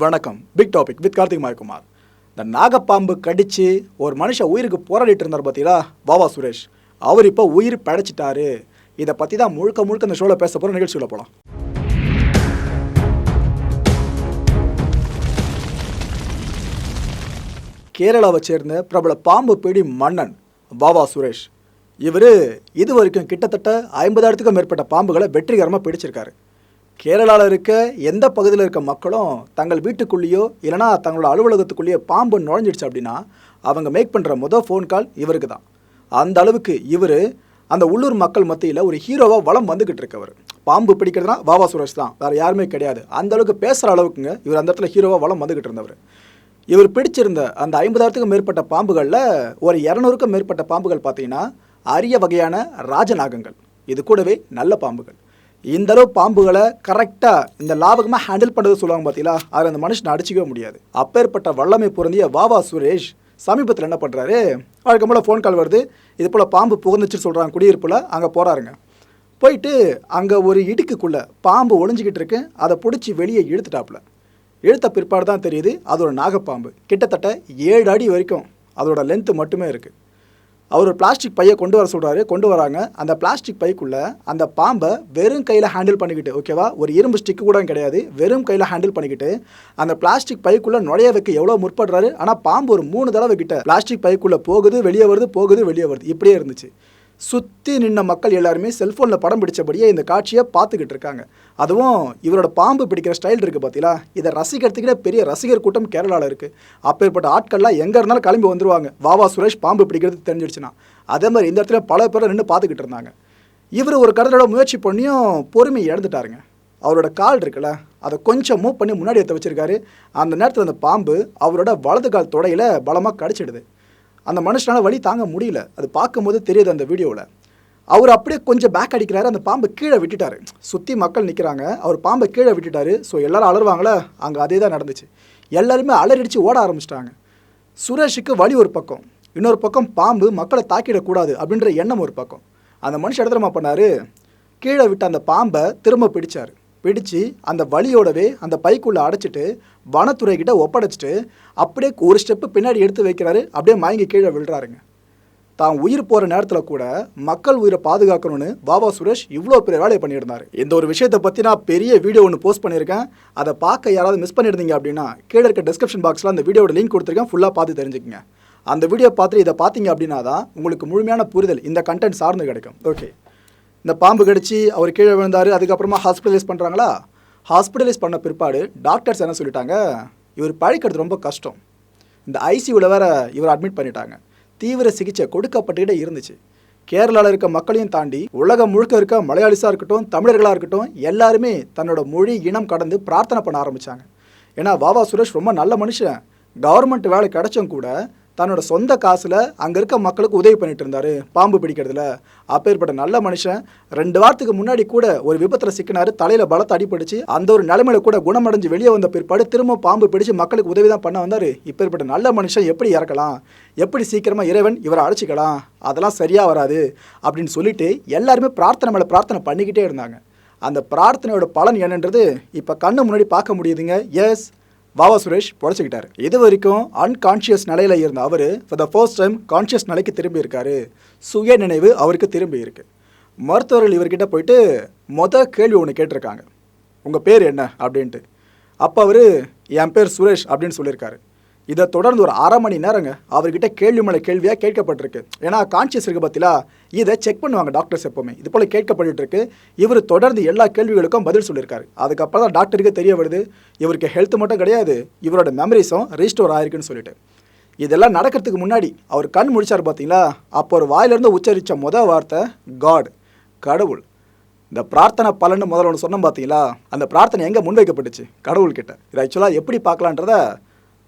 வணக்கம். Big topic with Karthik Mayakumar. இந்த நாகப்பாம்பு கடிச்சு ஒரு மனுஷன் உயிருக்கு போராடிட்டு இருந்தார் பார்த்தீங்களா, வாவா சுரேஷ். அவர் இப்போ உயிர் படைச்சிட்டாரு. இதை பற்றி தான் முழுக்க முழுக்க இந்த ஷோவில் பேச போகிற நிகழ்ச்சியில் போகலாம். கேரளாவை சேர்ந்த பிரபல பாம்பு பிடி மன்னன் வாவா சுரேஷ். இவர் இது வரைக்கும் கிட்டத்தட்ட 50,000க்கும் மேற்பட்ட பாம்புகளை வெற்றிகரமாக பிடிச்சிருக்காரு. கேரளாவில் இருக்க எந்த பகுதியில் இருக்க மக்களும் தங்கள் வீட்டுக்குள்ளேயோ இல்லைனா தங்களோட அலுவலகத்துக்குள்ளேயோ பாம்பு நுழைஞ்சிடுச்சு அப்படின்னா அவங்க மேக் பண்ணுற முதல் ஃபோன் கால் இவருக்கு தான். அந்த அளவுக்கு இவர் அந்த உள்ளூர் மக்கள் மத்தியில் ஒரு ஹீரோவாக வலம் வந்துக்கிட்டு இருக்கவர். பாம்பு பிடிக்கிறதுனா வாவா சுரேஷ் தான், வேறு யாருமே கிடையாது. அந்த அளவுக்கு பேசுகிற அளவுக்குங்க இவர் அந்த இடத்துல ஹீரோவாக வலம் வந்துக்கிட்டு இருந்தவர். இவர் பிடிச்சிருந்த அந்த 50,000க்கும் மேற்பட்ட பாம்புகளில் ஒரு 200க்கும் மேற்பட்ட பாம்புகள் பார்த்தீங்கன்னா அரிய வகையான ராஜநாகங்கள். இது கூடவே நல்ல பாம்புகள். இந்தளவு பாம்புகளை கரெக்டாக இந்த லாபகமாக ஹேண்டில் பண்ணுறது சொல்லுவாங்க பார்த்தீங்களா, அதில் அந்த மனுஷனை அடிச்சிக்கவே முடியாது. அப்பேற்பட்ட வல்லமை பொருந்திய வாவா சுரேஷ் சமீபத்தில் என்ன பண்ணுறாரு, வழக்கம் போல் ஃபோன் கால் வருது. இது போல் பாம்பு புகுந்துச்சுன்னு சொல்கிறாங்க குடியிருப்பில். அங்கே போகிறாருங்க. போயிட்டு அங்கே ஒரு இடுக்குக்குள்ளே பாம்பு ஒளிஞ்சிக்கிட்டு இருக்கு. அதை பிடிச்சி வெளியே இழுத்துட்டாப்புல. இழுத்த பிற்பாடு தான் தெரியுது அது ஒரு நாகப்பாம்பு. கிட்டத்தட்ட 7 அடி வரைக்கும் அதோட லென்த்து மட்டுமே இருக்குது. அவர் ஒரு பிளாஸ்டிக் பையை கொண்டு வர சொல்கிறாரு. கொண்டு வராங்க. அந்த பிளாஸ்டிக் பைக்குள்ளே அந்த பாம்பை வெறும் கையில் ஹேண்டில் பண்ணிக்கிட்டு, ஓகேவா, ஒரு இரும்பு ஸ்டிக்கு கூட கிடையாது, வெறும் கையில் ஹேண்டில் பண்ணிக்கிட்டு அந்த பிளாஸ்டிக் பைக்குள்ளே நுழைய வைக்க எவ்வளோ முற்படுறாரு. ஆனால் பாம்பு ஒரு 3 தடவை கிட்ட பிளாஸ்டிக் பைக்குள்ளே போகுது வெளியே வருது, போகுது வெளியே வருது, இப்படியே இருந்துச்சு. சுற்றி நின்ன மக்கள் எல்லாருமே செல்ஃபோனில் படம் பிடிச்சபடியே இந்த காட்சியை பார்த்துக்கிட்டு இருக்காங்க. அதுவும் இவரோட பாம்பு பிடிக்கிற ஸ்டைல் இருக்குது பார்த்தீங்களா, இதை ரசிக்கிறதுக்கிட்ட பெரிய ரசிகர் கூட்டம் கேரளாவில் இருக்குது. அப்பேற்பட்ட ஆட்கள்லாம் எங்கே இருந்தாலும் கிளம்பி வந்துருவாங்க வாவா சுரேஷ் பாம்பு பிடிக்கிறது தெரிஞ்சிடுச்சுன்னா. அதே மாதிரி இந்த இடத்துல பல பேர் நின்று பார்த்துக்கிட்டு இருந்தாங்க. இவர் ஒரு கடலோட முயற்சி பண்ணியும் பொறுமை இழந்துட்டாருங்க. அவரோட கால் இருக்குல்ல, அதை கொஞ்சம் மூவ் பண்ணி முன்னாடி எடுத்து வச்சிருக்காரு. அந்த நேரத்தில் அந்த பாம்பு அவரோட வலது கால் தொடையில் பலமாக கடிச்சிடுது. அந்த மனுஷனால் வலி தாங்க முடியல. அது பார்க்கும்போது தெரியுது அந்த வீடியோவில். அவர் அப்படியே கொஞ்சம் பேக் அடிக்கிறாரு. அந்த பாம்பை கீழே விட்டுட்டாரு. சுற்றி மக்கள் நிற்கிறாங்க. அவர் பாம்பை கீழே விட்டுட்டாரு. ஸோ எல்லோரும் அலறுவாங்களே, அங்கே அதே தான் நடந்துச்சு. எல்லாருமே அலறிடிச்சு ஓட ஆரம்பிச்சிட்டாங்க. சுரேஷுக்கு வலி ஒரு பக்கம், இன்னொரு பக்கம் பாம்பு மக்களை தாக்கிடக்கூடாது அப்படின்ற எண்ணம் ஒரு பக்கம். அந்த மனுஷன் இடத்துல பண்ணார், கீழே விட்ட அந்த பாம்பை திரும்ப பிடிச்சார். பிடிச்சு அந்த வலியோடவே அந்த பைக்குள்ளே அடைச்சிட்டு வனத்துறைக்கிட்ட ஒப்படைச்சிட்டு அப்படியே ஒரு ஸ்டெப்பு பின்னாடி எடுத்து வைக்கிறாரு. அப்படியே மயங்கி கீழே விழுறாருங்க. தான் உயிர் போகிற நேரத்தில் கூட மக்கள் உயிரை பாதுகாக்கணும்னு வாவா சுரேஷ் இவ்வளோ பெரிய வேலையை பண்ணியிருந்தார். இந்த ஒரு விஷயத்தை பற்றி நான் பெரிய வீடியோ ஒன்று போஸ்ட் பண்ணியிருக்கேன். அதை பார்க்க யாராவது மிஸ் பண்ணியிருந்தீங்க அப்படின்னா கீழே இருக்க டிஸ்கிரிப்ஷன் பாக்ஸில் அந்த வீடியோட லிங்க் கொடுத்துருக்கேன். ஃபுல்லாக பார்த்து தெரிஞ்சுக்கங்க. அந்த வீடியோ பார்த்துட்டு இதை பார்த்தீங்க அப்படின்னா தான் உங்களுக்கு முழுமையான புரிதல் இந்த கண்டென்ட் சார்ந்து கிடைக்கும். ஓகே, இந்த பாம்பு கடிச்சு அவர் கீழே விழுந்தார். அதுக்கப்புறமா ஹாஸ்பிட்டலைஸ் பண்ணுறாங்களா. ஹாஸ்பிட்டலைஸ் பண்ண பிற்பாடு டாக்டர்ஸ் என்ன சொல்லிட்டாங்க, இவர் பழைக்கிறது ரொம்ப கஷ்டம். இந்த ஐசியூவில் வேறு இவர் அட்மிட் பண்ணிட்டாங்க. தீவிர சிகிச்சை கொடுக்கப்பட்டுக்கிட்டே இருந்துச்சு. கேரளாவில் இருக்க மக்களையும் தாண்டி உலகம் முழுக்க இருக்க மலையாளிஸாக இருக்கட்டும், தமிழர்களாக இருக்கட்டும், எல்லாருமே தன்னோட மொழி இனம் கடந்து பிரார்த்தனை பண்ண ஆரம்பித்தாங்க. ஏன்னா வாவா சுரேஷ் ரொம்ப நல்ல மனுஷன். கவர்மெண்ட் வேலை கிடைச்சும் கூட தன்னோட சொந்த காசில் அங்கே இருக்க மக்களுக்கு உதவி பண்ணிட்டு இருந்தார் பாம்பு பிடிக்கிறதுல. அப்பேற்பட்ட நல்ல மனுஷன் 2 வாரத்துக்கு முன்னாடி கூட ஒரு விபத்தில் சிக்கினார். தலையில் பலத்தை அடிபடிச்சு அந்த ஒரு நிலைமையில கூட குணமடைஞ்சு வெளியே வந்த பிற்பாடு திரும்ப பாம்பு பிடிச்சு மக்களுக்கு உதவி தான் பண்ண வந்தார். இப்பேற்பட்ட நல்ல மனுஷன் எப்படி இறக்கலாம், எப்படி சீக்கிரமாக இறைவன் இவரை அழைச்சிக்கலாம், அதெல்லாம் சரியாக வராது அப்படின்னு சொல்லிட்டு எல்லாருமே பிரார்த்தனை மேலே பிரார்த்தனை பண்ணிக்கிட்டே இருந்தாங்க. அந்த பிரார்த்தனையோட பலன் என்னன்றது இப்போ கண்ணு முன்னாடி பார்க்க முடியுதுங்க. எஸ், வாவா சுரேஷ் பொழைச்சிக்கிட்டார். இது வரைக்கும் அன்கான்ஷியஸ் நிலையில் இருந்த அவர் for the first time conscious நிலைக்கு திரும்பி இருக்காரு. சுய நினைவு அவருக்கு திரும்பி இருக்கு. மருத்துவர்கள் இவர்கிட்ட போயிட்டு கேள்வி ஒன்று கேட்டிருக்காங்க, உங்கள் பேர் என்ன அப்படின்ட்டு. அப்போ அவர் என் பேர் சுரேஷ் அப்படின்னு சொல்லியிருக்காரு. இதை தொடர்ந்து ஒரு 1/2 மணி நேரங்க அவர்கிட்ட கேள்வி மேலே கேள்வியாக கேட்கப்பட்டிருக்கு. ஏன்னா கான்ஷியஸ் இருக்குது பார்த்தீங்களா, இதை செக் பண்ணுவாங்க டாக்டர்ஸ் எப்போவுமே. இது போல் கேட்கப்பட்டு இருக்கு. இவர் தொடர்ந்து எல்லா கேள்விகளுக்கும் பதில் சொல்லியிருக்காரு. அதுக்கப்புறம் தான் டாக்டருக்கு தெரிய வருது இவருக்கு ஹெல்த் மட்டும் கிடையாது, இவரோட மெமரிஸும் ரீஸ்டோர் ஆயிருக்குன்னு சொல்லிட்டு. இதெல்லாம் நடக்கிறதுக்கு முன்னாடி அவர் கண் முடிச்சார் பார்த்தீங்களா, அப்போ ஒரு வாயிலிருந்து உச்சரித்த வார்த்தை காட், கடவுள். இந்த பிரார்த்தனை பலன்னு முதல்ல ஒன்று சொன்னோம் பார்த்தீங்களா, அந்த பிரார்த்தனை எங்கே முன்வைக்கப்பட்டுச்சு, கடவுள்கிட்ட. இது ஆக்சுவலாக எப்படி பார்க்கலான்றத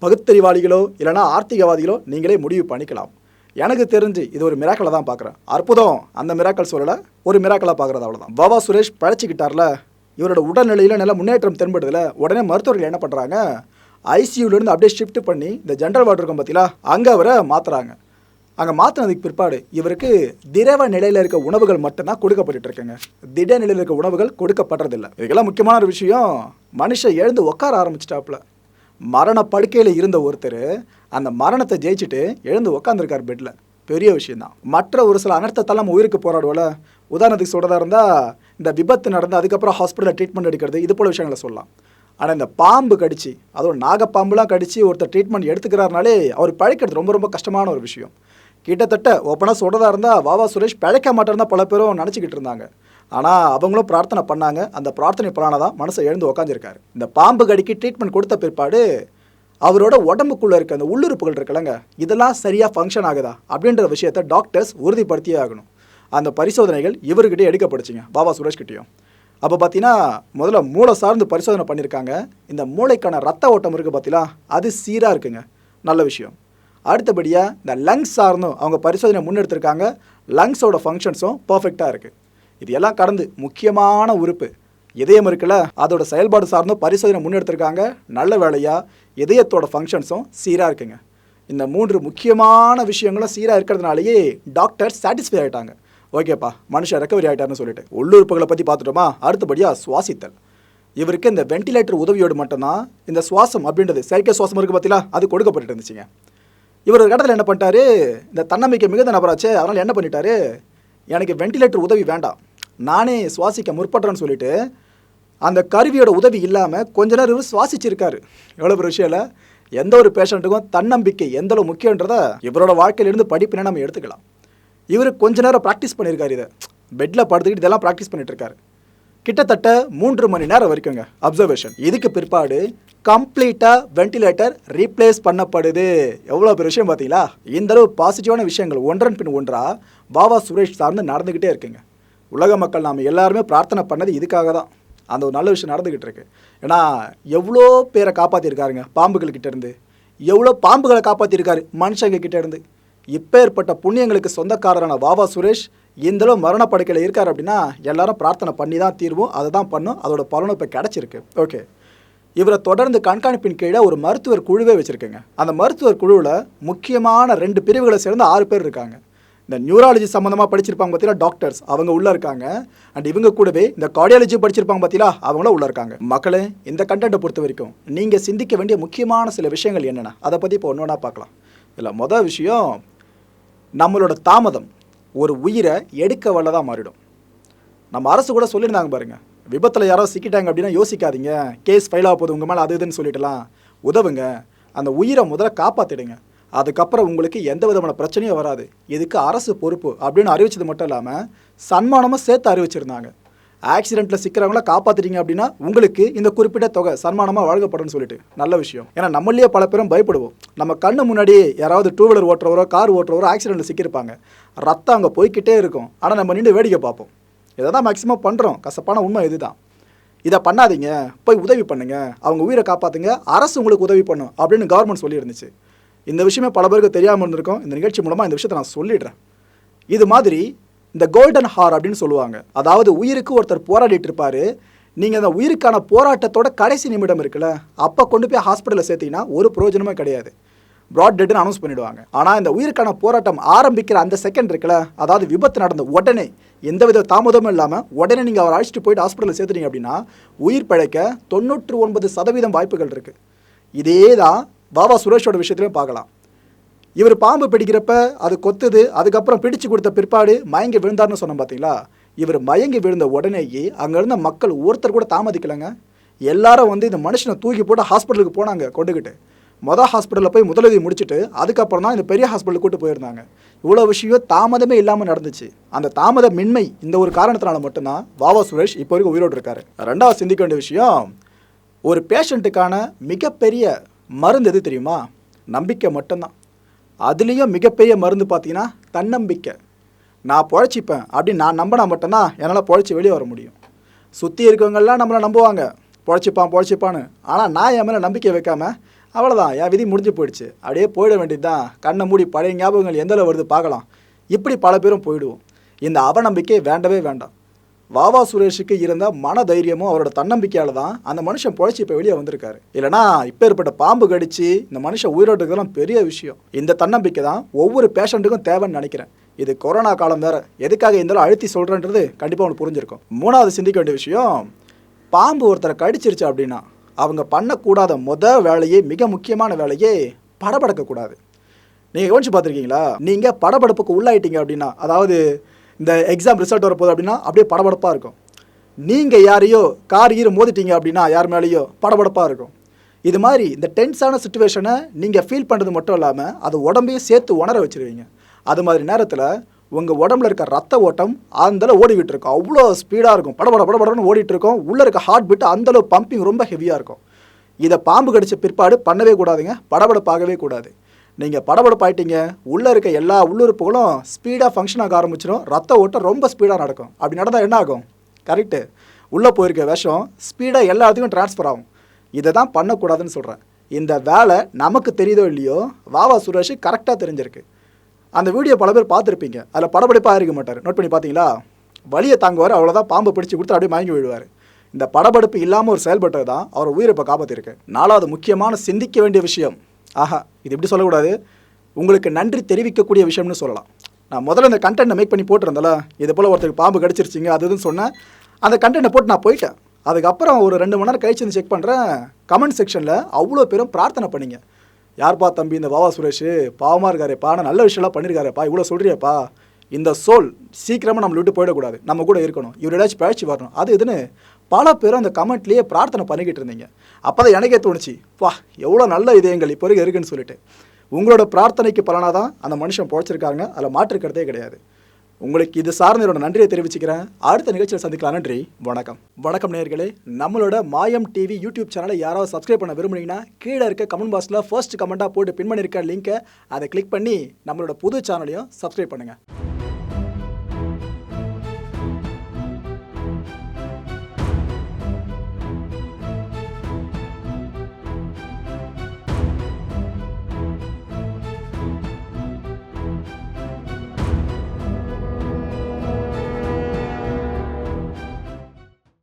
பகுத்தறிவாளிகளோ இல்லைனா ஆர்த்திகவாதிகளோ நீங்களே முடிவு பண்ணிக்கலாம். எனக்கு தெரிஞ்சு இது ஒரு மிராக்களை தான் பார்க்குறேன். அற்புதம் அந்த மிராக்கள் சொல்லலை, ஒரு மிராக்களாக பார்க்குறது அவ்வளோதான். வாவா சுரேஷ் பழச்சிக்கிட்டார்ல, இவரோட உடல்நிலையில் நல்ல முன்னேற்றம் தென்படுதில்ல. உடனே மருத்துவர்கள் என்ன பண்ணுறாங்க, ஐசியூலேருந்து அப்படியே ஷிஃப்ட் பண்ணி இந்த ஜென்ரல் வார்டு இருக்கும் பார்த்தீங்களா, அங்கே அவரை மாற்றுறாங்க. அங்கே மாற்றினதுக்கு பிற்பாடு இவருக்கு திரவ நிலையில் இருக்க உணவுகள் மட்டும்தான் கொடுக்கப்பட்டு இருக்குங்க. திட நிலையில் இருக்க உணவுகள் கொடுக்கப்படுறதில்லை. இதுக்கெல்லாம் முக்கியமான ஒரு விஷயம், மனுஷன் எழுந்து உட்கார ஆரம்பிச்சிட்டாப்புல. மரண படுக்கையில் இருந்த ஒருத்தர் அந்த மரணத்தை ஜெயிச்சுட்டு எழுந்து உக்காந்துருக்கார் பெட்டில். பெரிய விஷயந்தான். மற்ற ஒரு சில அனர்த்தத்தெல்லாம் நம்ம உயிருக்கு போராடுவோல. உதாரணத்துக்கு சொல்கிறதா இருந்தால் இந்த விபத்து நடந்து அதுக்கப்புறம் ஹாஸ்பிட்டலில் ட்ரீட்மெண்ட் எடுக்கிறது, இது போல விஷயங்களை சொல்லலாம். ஆனால் இந்த பாம்பு கடிச்சு, அதுவும் நாகப்பாம்புலாம் கடிச்சு ஒருத்தர் ட்ரீட்மெண்ட் எடுத்துக்கிறாருனாலே அவர் பழைக்கிறது ரொம்ப ரொம்ப கஷ்டமான ஒரு விஷயம். கிட்டத்தட்ட ஓப்பனாக சொல்கிறதா இருந்தால் வாவா சுரேஷ் பிழைக்க மாட்டேன்னு பல பேரும் நினச்சிக்கிட்டு இருந்தாங்க. ஆனால் அவங்களும் பிரார்த்தனை பண்ணாங்க. அந்த பிரார்த்தனை பலனாதான் மனசை எழுந்து உக்காந்துருக்காரு. இந்த பாம்பு கடிக்கு ட்ரீட்மெண்ட் கொடுத்த பிற்பாடு அவரோட உடம்புக்குள்ளே இருக்க அந்த உள்ளுறுப்புகள் இருக்குல்லங்க, இதெல்லாம் சரியாக ஃபங்க்ஷன் ஆகுதா அப்படின்ற விஷயத்தை டாக்டர்ஸ் உறுதிப்படுத்தியே ஆகணும். அந்த பரிசோதனைகள் இவர்கிட்டே எடுக்கப்படுச்சுங்க, பாபா சுரேஷ்கிட்டையும். அப்போ பார்த்தீங்கன்னா முதல்ல மூளை சார்ந்து பரிசோதனை பண்ணியிருக்காங்க. இந்த மூளைக்கான ரத்த ஓட்டம் இருக்குது பார்த்தீங்களா, அது சீராக இருக்குங்க, நல்ல விஷயம். அடுத்தபடியாக இந்த லங்ஸ் சார்ந்தும் அவங்க பரிசோதனை முன்னெடுத்திருக்காங்க. லங்ஸோட ஃபங்க்ஷன்ஸும் பர்ஃபெக்டாக இருக்குது. இது எல்லாம் கடந்து முக்கியமான உறுப்பு இதயம் இருக்குல்ல, அதோட செயல்பாடு சார்ந்தும் பரிசோதனை முன்னெடுத்திருக்காங்க. நல்ல வேலையாக இதயத்தோட ஃபங்க்ஷன்ஸும் சீராக இருக்குங்க. இந்த 3 முக்கியமான விஷயங்களும் சீராக இருக்கிறதுனாலேயே டாக்டர் சாட்டிஸ்ஃபை ஆகிட்டாங்க. ஓகேப்பா, மனுஷன் ரெக்கவரி ஆகிட்டார்னு சொல்லிட்டு. உள்ளுறுப்புகளை பற்றி பார்த்துட்டோமா? அடுத்தபடியாக சுவாசித்தல். இவருக்கு இந்த வெண்டிலேட்டர் உதவியோடு மட்டும்தான் இந்த சுவாசம் அப்படின்றது, செயற்கை சுவாசம் இருக்குது பார்த்தீங்களா, அது கொடுக்கப்பட்டு இருந்துச்சுங்க. இவர் ஒரு இடத்துல என்ன பண்ணிட்டாரு, இந்த தன்னம்பிக்கை மிகுந்த நபராச்சு, அதனால் என்ன பண்ணிட்டாரு, எனக்கு வெண்டிலேட்டர் உதவி வேண்டாம், நானே சுவாசிக்க முற்படுறேன்னு சொல்லிட்டு அந்த கருவியோட உதவி இல்லாமல் கொஞ்ச நேரம் இவர் சுவாசிச்சிருக்காரு. எவ்வளோ ஒரு விஷயம் இல்லை. எந்த ஒரு பேஷண்ட்டுக்கும் தன்னம்பிக்கை எந்தளவு முக்கியன்றதை இவரோட வாழ்க்கையிலேருந்து படிப்பினை நம்ம எடுத்துக்கலாம். இவர் கொஞ்ச நேரம் ப்ராக்டிஸ் பண்ணியிருக்காரு. இதை பெட்டில் படுத்துக்கிட்டு இதெல்லாம் ப்ராக்டிஸ் பண்ணிட்டு இருக்காரு. கிட்டத்தட்ட 3 மணி நேரம் வரைக்குங்க அப்சர்வேஷன். இதுக்கு பிற்பாடு கம்ப்ளீட்டாக வெண்டிலேட்டர் ரீப்ளேஸ் பண்ணப்படுது. எவ்வளோ பெரிய விஷயம் பார்த்தீங்களா? இந்தளவு பாசிட்டிவான விஷயங்கள் ஒன்றன் பின் ஒன்றாக பாபா சுரேஷ் சார்ந்து நடந்துக்கிட்டே இருக்குங்க. உலக மக்கள் நாம் எல்லாருமே பிரார்த்தனை பண்ணது இதுக்காக தான். அந்த ஒரு நல்ல விஷயம் நடந்துக்கிட்டு இருக்கு. ஏன்னா எவ்வளோ பேரை காப்பாற்றிருக்காருங்க பாம்புகள்கிட்ட இருந்து, எவ்வளோ பாம்புகளை காப்பாற்றிருக்காரு மனுஷங்க கிட்ட இருந்து. இப்போ ஏற்பட்ட புண்ணியங்களுக்கு சொந்தக்காரரான பாபா சுரேஷ் இந்தளவு மரணப்படுக்கையில் இருக்கார் அப்படின்னா எல்லாரும் பிரார்த்தனை பண்ணி தான் தீர்வோம். அதை தான் பண்ணும். அதோட பலனும் இப்போ கிடச்சிருக்கு. ஓகே, இவரை தொடர்ந்து கண்காணிப்பின் கீழே ஒரு மருத்துவர் குழுவே வச்சுருக்கேங்க. அந்த மருத்துவர் குழுவில் முக்கியமான 2 பிரிவுகளை சேர்ந்து 6 பேர் இருக்காங்க. இந்த நியூராலஜி சம்மந்தமாக படிச்சிருப்பாங்க பார்த்தீங்களா டாக்டர்ஸ், அவங்க உள்ளே இருக்காங்க. அண்ட் இவங்க கூடவே இந்த கார்டியாலஜி படிச்சிருப்பாங்க பார்த்தீங்களா, அவங்களும் உள்ளே இருக்காங்க. மக்களே, இந்த கண்டென்ட்டை பொறுத்த வரைக்கும் நீங்கள் சிந்திக்க வேண்டிய முக்கியமான சில விஷயங்கள் என்னென்ன, அதை பற்றி இப்போ ஒன்று ஒன்றா பார்க்கலாம். இதில் மொதல் விஷயம், நம்மளோட தாமதம் ஒரு உயிரை எடுக்க வல்லதாக மாறிடும். நம்ம அரசு கூட சொல்லியிருந்தாங்க பாருங்கள், விபத்தில் யாரோ சிக்கிட்டாங்க அப்படின்னா யோசிக்காதீங்க, கேஸ் ஃபைல் ஆக போகுது உங்கள் மேலே, அது இதுன்னு சொல்லிட்டுலாம் உதவுங்க. அந்த உயிரை முதல்ல காப்பாற்றிடுங்க. அதுக்கப்புறம் உங்களுக்கு எந்த விதமான பிரச்சனையும் வராது. இதுக்கு அரசு பொறுப்பு அப்படின்னு அறிவிச்சது மட்டும் இல்லாமல் சன்மானமும் சேர்த்து அறிவிச்சிருந்தாங்க. ஆக்சிடெண்ட்டில் சிக்கிறவங்கள காப்பாற்றிட்டீங்க அப்படின்னா உங்களுக்கு இந்த குறிப்பிட்ட தொகை சன்மானமாக வழங்கப்படும் சொல்லிட்டு. நல்ல விஷயம். ஏன்னா நம்மளே பல பேரும் பயப்படுவோம். நம்ம கண்ணு முன்னாடி யாராவது 2 வீலர் ஓட்டுறவரோ கார் ஓட்டுறவரோ ஆக்சிடெண்ட்டில் சிக்கியிருப்பாங்க. ரத்தம் அங்கே போய்கிட்டே இருக்கும். ஆனால் நம்ம நின்று வேடிக்கை பார்ப்போம். இதை தான் மேக்ஸிமம் பண்ணுறோம். கசப்பான உண்மை இதுதான். இதை பண்ணாதீங்க, போய் உதவி பண்ணுங்க, அவங்க உயிரை காப்பாற்றுங்க, அரசு உங்களுக்கு உதவி பண்ணும் அப்படின்னு கவர்மெண்ட் சொல்லியிருந்துச்சு. இந்த விஷயமே பல பேருக்கு தெரியாமல் இருந்திருக்கும். இந்த நிகழ்ச்சி மூலமாக இந்த விஷயத்தை நான் சொல்லிடுறேன். இது மாதிரி இந்த கோல்டன் ஹார் அப்படின்னு சொல்லுவாங்க. அதாவது உயிருக்கு ஒருத்தர் போராடிட்டு இருப்பார். நீங்கள் அந்த உயிருக்கான போராட்டத்தோட கடைசி நிமிடம் இருக்குல்ல, அப்போ கொண்டு போய் ஹாஸ்பிட்டலில் சேர்த்தீங்கன்னா ஒரு பிரயோஜனமே கிடையாது. ப்ராட் டெட்னு அனௌன்ஸ் பண்ணிவிடுவாங்க. ஆனால் இந்த உயிருக்கான போராட்டம் ஆரம்பிக்கிற அந்த செகண்ட் இருக்குல்ல, அதாவது விபத்து நடந்த உடனே எந்தவித தாமதமும் இல்லாமல் உடனே நீங்கள் அவரை அழைச்சிட்டு போயிட்டு ஹாஸ்பிட்டலில் சேர்த்துட்டீங்க அப்படின்னா உயிர் பிழைக்க 99% வாய்ப்புகள் இருக்குது. இதே தான் பாபா சுரேஷோட விஷயத்துலையும் பார்க்கலாம். இவர் பாம்பு பிடிக்கிறப்ப அது கொத்துது, அதுக்கப்புறம் பிடிச்சு கொடுத்த பிற்பாடு மயங்கி விழுந்தார்னு சொன்னோம் பார்த்தீங்களா. இவர் மயங்கி விழுந்த உடனேயே அங்கே இருந்த மக்கள் ஒருத்தர் கூட தாமதிக்கலைங்க. எல்லாரும் வந்து இந்த மனுஷனை தூக்கி போட்டு ஹாஸ்பிட்டலுக்கு போனாங்க கொண்டுக்கிட்டு. ஹாஸ்பிட்டலில் போய் முதலுதவி முடிச்சுட்டு அதுக்கப்புறம் தான் இந்த பெரிய ஹாஸ்பிட்டலுக்கு கூட்டு போயிருந்தாங்க. இவ்வளோ விஷயம் தாமதமே இல்லாமல் நடந்துச்சு. அந்த தாமத மின்மை இந்த ஒரு காரணத்தினால மட்டும்தான் பாபா சுரேஷ் இப்போ வரைக்கும் உயிரோடு இருக்காரு. 2வது சிந்திக்க வேண்டிய விஷயம், ஒரு பேஷண்ட்டுக்கான மிகப்பெரிய மருந்து எது தெரியுமா? நம்பிக்கை மட்டும்தான். அதுலேயும் மிகப்பெரிய மருந்து பார்த்தீங்கன்னா தன்னம்பிக்கை. நான் பொழைச்சிப்பேன் அப்படின்னு நான் நம்பினா மட்டும்தான் என்னால் பொழைச்சி வெளியே வர முடியும். சுற்றி இருக்கவங்கெல்லாம் நம்மளை நம்புவாங்க, பொழைச்சிப்பான்னு. ஆனால் நான் என் மேலே நம்பிக்கை வைக்காமல் அவ்வளோதான், என் விதி முடிஞ்சு போயிடுச்சு, அப்படியே போயிட வேண்டியது தான், கண்ணை மூடி பழைய ஞாபகங்கள் எந்தளவு வருது பார்க்கலாம், இப்படி பல பேரும் போயிடுவோம். இந்த அவநம்பிக்கை வேண்டவே வேண்டாம். பாபா சுரேஷுக்கு இருந்த மன தைரியமும் அவரோட தன்னம்பிக்கையால் தான் அந்த மனுஷன் பொழைச்சி இப்போ வெளியே வந்திருக்காரு. இல்லைனா இப்போ ஏற்பட்ட பாம்பு கடிச்சு இந்த மனுஷன் உயிரோட்டுக்கெல்லாம் பெரிய விஷயம். இந்த தன்னம்பிக்கை தான் ஒவ்வொரு பேஷண்ட்டுக்கும் தேவைன்னு நினைக்கிறேன். இது கொரோனா காலம் வேறு, எதுக்காக இருந்தாலும் அழுத்தி சொல்கிறேன்றது கண்டிப்பாக ஒன்று புரிஞ்சிருக்கும். 3வது சிந்திக்க வேண்டிய விஷயம், பாம்பு ஒருத்தரை கடிச்சிருச்சு அப்படின்னா அவங்க பண்ணக்கூடாத வேலையே, மிக முக்கியமான வேலையே படபடக்கக்கூடாது. நீங்கள் கவனிச்சு பார்த்துருக்கீங்களா? நீங்கள் படபடப்புக்கு உள்ளாயிட்டீங்க அப்படின்னா, அதாவது இந்த எக்ஸாம் ரிசல்ட் வரப்போகுது அப்படின்னா அப்படியே படபடப்பாக இருக்கும். நீங்கள் யாரையோ கார் மோதிட்டீங்க அப்படின்னா யார் மேலேயோ படபடப்பாக இருக்கும். இது மாதிரி இந்த டென்ஸான சுச்சுவேஷனை நீங்கள் ஃபீல் பண்ணுறது மட்டும் இல்லாமல் அது உடம்பையும் சேர்த்து உணர வச்சுருவீங்க. அது மாதிரி நேரத்தில் உங்கள் உடம்புல இருக்க ரத்த ஓட்டம் அந்தளவு ஓடிக்கிட்டு இருக்கும். அவ்வளோ ஸ்பீடாக இருக்கும், படபடன்னு ஓடிட்டு இருக்கும். உள்ளே இருக்க ஹார்ட் பீட் அந்தளவு பம்பிங் ரொம்ப ஹெவியாக இருக்கும். இதை பாம்பு கடிச்ச பிற்பாடு பண்ணவே கூடாதுங்க, படபடப்பாகவே கூடாது. நீங்கள் படபடப்பாயிட்டீங்க, உள்ளே இருக்க எல்லா உள்ளுறுப்புகளும் ஸ்பீடாக ஃபங்க்ஷன் ஆக ஆரம்பிச்சிடும். ரத்த ஓட்டம் ரொம்ப ஸ்பீடாக நடக்கும். அப்படி நடந்தால் என்ன ஆகும்? கரெக்டு, உள்ளே போயிருக்க விஷம் ஸ்பீடாக எல்லா இடத்துக்கும் ட்ரான்ஸ்ஃபர் ஆகும். இதை தான் பண்ணக்கூடாதுன்னு சொல்கிறேன். இந்த வேலை நமக்கு தெரியுதோ இல்லையோ, வாவா சுரேஷ் கரெக்டாக தெரிஞ்சிருக்கு. அந்த வீடியோ பல பேர் பார்த்துருப்பீங்க. அதில் படபடப்பாக இருக்க மாட்டார். நோட் பண்ணி பார்த்தீங்களா? வலியை தாங்குவார், அவ்வளோதான். பாம்பை பிடிச்சி கொடுத்து அப்படியே மயங்கி விழுவார். இந்த படபடப்பு இல்லாமல் ஒரு செயல்பட்டது தான் அவர் உயிரை இப்போ காப்பாற்றிருக்கு. 4வது முக்கியமான சிந்திக்க வேண்டிய விஷயம், இது எப்படி சொல்லக்கூடாது, உங்களுக்கு நன்றி தெரிவிக்கக்கூடிய விஷயம்னு சொல்லலாம். நான் முதல்ல இந்த கண்டென்ட்டை மேக் பண்ணி போட்டிருந்தல, இது போல் ஒருத்தருக்கு பாம்பு கடிச்சிருச்சிங்க அதுன்னு சொன்னேன். அந்த கண்டென்ட்டை போட்டு நான் போயிட்டேன். அதுக்கப்புறம் ஒரு 2 மணி நேரம் கழிச்சு வந்து செக் பண்ணுறேன், கமெண்ட் செக்ஷனில் அவ்வளோ பேரும் பிரார்த்தனை பண்ணிங்க. யார்ப்பா தம்பி இந்த வாவா சுரேஷ் பாவமாக இருக்காருப்பா, ஆனால் நல்ல விஷயம்லாம் பண்ணியிருக்காருப்பா, இவ்வளோ சொல்கிறியப்பா, இந்த சோல் சீக்கிரமாக நம்மளை விட்டு போயிடக்கூடாது, நம்ம கூட இருக்கணும், இவர் ஏதாச்சும் பழச்சி வரணும், அது இதுன்னு பல பேரும் அந்த கமெண்ட்லேயே பிரார்த்தனை பண்ணிக்கிட்டு இருந்தீங்க. அப்போ தான் எனக்கே தோணுச்சு, எவ்வளோ நல்ல இதயங்கள் இப்போ வரைக்கும் இருக்குன்னு சொல்லிட்டு. உங்களோட பிரார்த்தனைக்கு பலனாக தான் அந்த மனுஷன் பொழைச்சிருக்காங்க, அதில் மாற்றுக்கிறதே கிடையாது. உங்களுக்கு இது சார்ந்த என்னோட நன்றியை தெரிவிச்சுக்கிறேன். அடுத்த நிகழ்ச்சியில் சந்திக்கலாம். நன்றி, வணக்கம். வணக்கம் நேயர்களே, நம்மளோட மாயம் டிவி யூடியூப் சேனலை யாராவது சப்ஸ்கிரைப் பண்ண விரும்புனீங்கன்னா கீழே இருக்க கமெண்ட் பாக்ஸில் ஃபர்ஸ்ட் கமெண்ட்டாக போட்டு பின் பண்ணியிருக்க லிங்கை அதை கிளிக் பண்ணி நம்மளோட புது சேனலையும் சப்ஸ்கிரைப் பண்ணுங்கள்.